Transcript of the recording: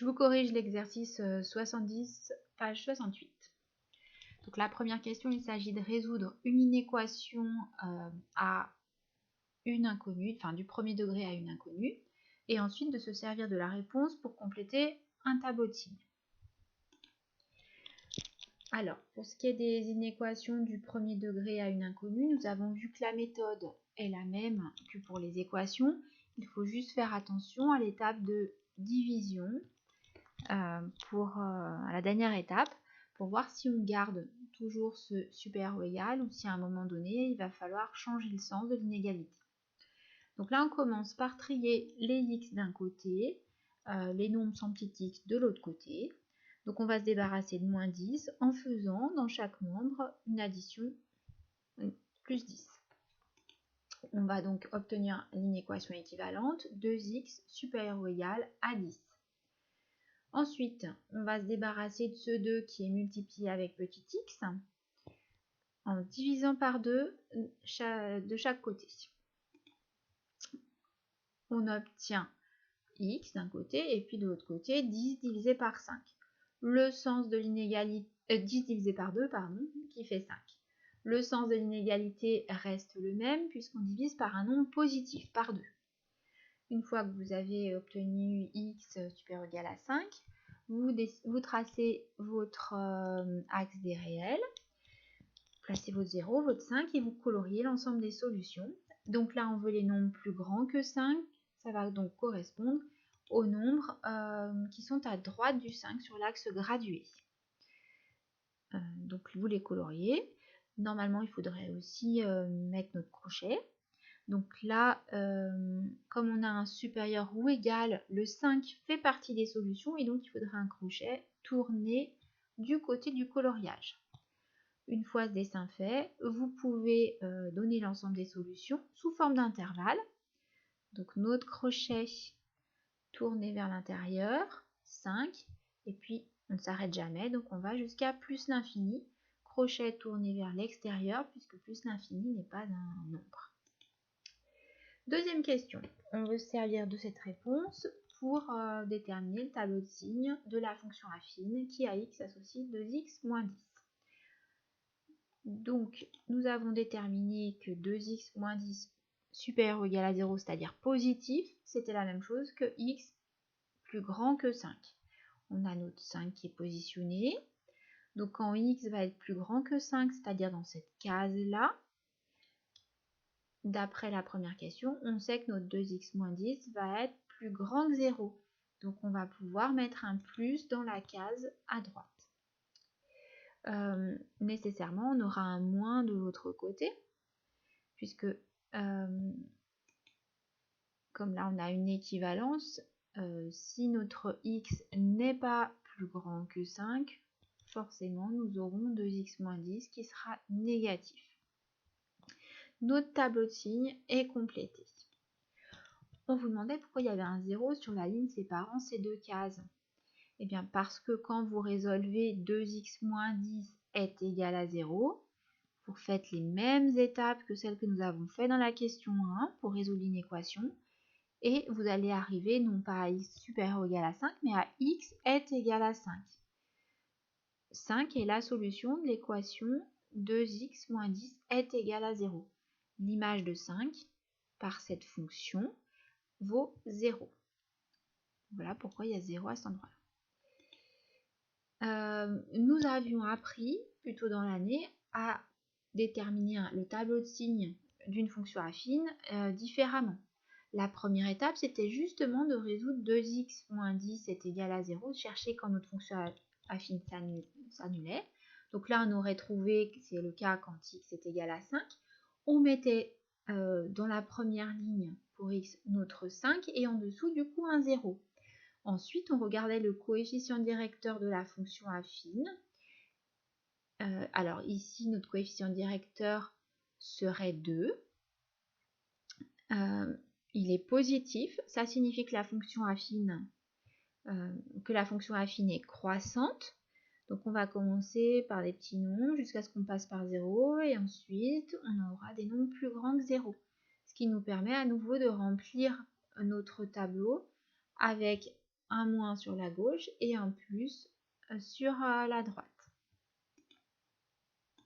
Je vous corrige l'exercice 70, page 68. Donc la première question, il s'agit de résoudre une inéquation à une inconnue, enfin du premier degré à une inconnue, et ensuite de se servir de la réponse pour compléter un tableau de signes. Alors, pour ce qui est des inéquations du premier degré à une inconnue, nous avons vu que la méthode est la même que pour les équations. Il faut juste faire attention à l'étape de division à la dernière étape pour voir si on garde toujours ce supérieur ou égal ou si à un moment donné, il va falloir changer le sens de l'inégalité. Donc là, on commence par trier les x d'un côté, les nombres sans petit x de l'autre côté. Donc on va se débarrasser de moins 10 en faisant dans chaque nombre une addition plus 10. On va donc obtenir l'inéquation équivalente 2x supérieur ou égal à 10. Ensuite, on va se débarrasser de ce 2 qui est multiplié avec petit x en divisant par 2 de chaque côté. On obtient x d'un côté et puis de l'autre côté 10 divisé par 5. Le sens de l'inégalité, 10 divisé par 2, pardon, qui fait 5. Le sens de l'inégalité reste le même puisqu'on divise par un nombre positif, par 2. Une fois que vous avez obtenu x supérieur ou égal à 5, vous tracez votre axe des réels, placez votre 0, votre 5 et vous coloriez l'ensemble des solutions. Donc là, on veut les nombres plus grands que 5, ça va donc correspondre aux nombres qui sont à droite du 5 sur l'axe gradué. Donc vous les coloriez. Normalement, il faudrait aussi mettre notre crochet. Donc là, comme on a un supérieur ou égal, le 5 fait partie des solutions et donc il faudra un crochet tourné du côté du coloriage. Une fois ce dessin fait, vous pouvez donner l'ensemble des solutions sous forme d'intervalle. Donc notre crochet tourné vers l'intérieur, 5, et puis on ne s'arrête jamais, donc on va jusqu'à plus l'infini. Crochet tourné vers l'extérieur, puisque plus l'infini n'est pas un nombre. Deuxième question, on veut se servir de cette réponse pour déterminer le tableau de signes de la fonction affine qui à x associe 2x moins 10. Donc nous avons déterminé que 2x moins 10 supérieur ou égal à 0, c'est-à-dire positif, c'était la même chose que x plus grand que 5. On a notre 5 qui est positionné. Donc quand x va être plus grand que 5, c'est-à-dire dans cette case-là, d'après la première question, on sait que notre 2x moins 10 va être plus grand que 0. Donc on va pouvoir mettre un plus dans la case à droite. Nécessairement, on aura un moins de l'autre côté, puisque comme là on a une équivalence, si notre x n'est pas plus grand que 5, forcément nous aurons 2x moins 10 qui sera négatif. Notre tableau de signes est complété. On vous demandait pourquoi il y avait un 0 sur la ligne séparant ces deux cases. Eh bien parce que quand vous résolvez 2x moins 10 est égal à 0, vous faites les mêmes étapes que celles que nous avons fait dans la question 1 pour résoudre une équation. Et vous allez arriver non pas à x supérieur ou égal à 5, mais à x est égal à 5. 5 est la solution de l'équation 2x moins 10 est égal à 0. L'image de 5 par cette fonction vaut 0. Voilà pourquoi il y a 0 à cet endroit-là. Nous avions appris, plus tôt dans l'année, à déterminer le tableau de signes d'une fonction affine différemment. La première étape, c'était justement de résoudre 2x moins 10 est égal à 0, chercher quand notre fonction affine s'annulait. Donc là, on aurait trouvé que c'est le cas quand x est égal à 5. On mettait dans la première ligne pour x notre 5 et en dessous, du coup, un 0. Ensuite, on regardait le coefficient directeur de la fonction affine. Alors ici, notre coefficient directeur serait 2. Il est positif, ça signifie que la fonction affine est croissante. Donc on va commencer par des petits nombres jusqu'à ce qu'on passe par 0 et ensuite on aura des nombres plus grands que 0. Ce qui nous permet à nouveau de remplir notre tableau avec un moins sur la gauche et un plus sur la droite.